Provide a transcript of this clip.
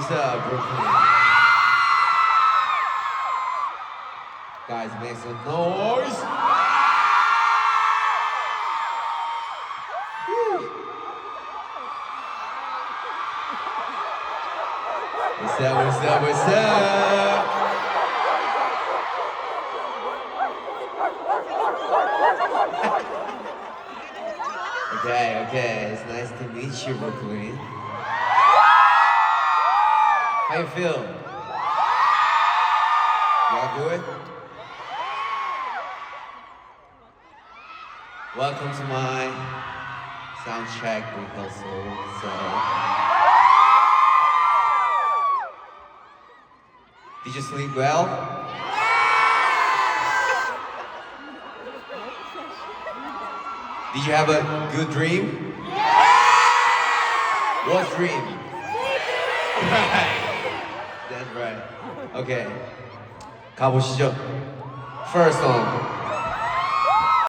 What's up, Brooklyn? Guys, make some noise. What's up, what's up, what's up? Okay, it's nice to meet you, Brooklyn. How you feel? Y'all good? Welcome to my sound check rehearsal. Did you sleep well? Did you have a good dream? What dream? That's right. Okay. 가보시죠. First song.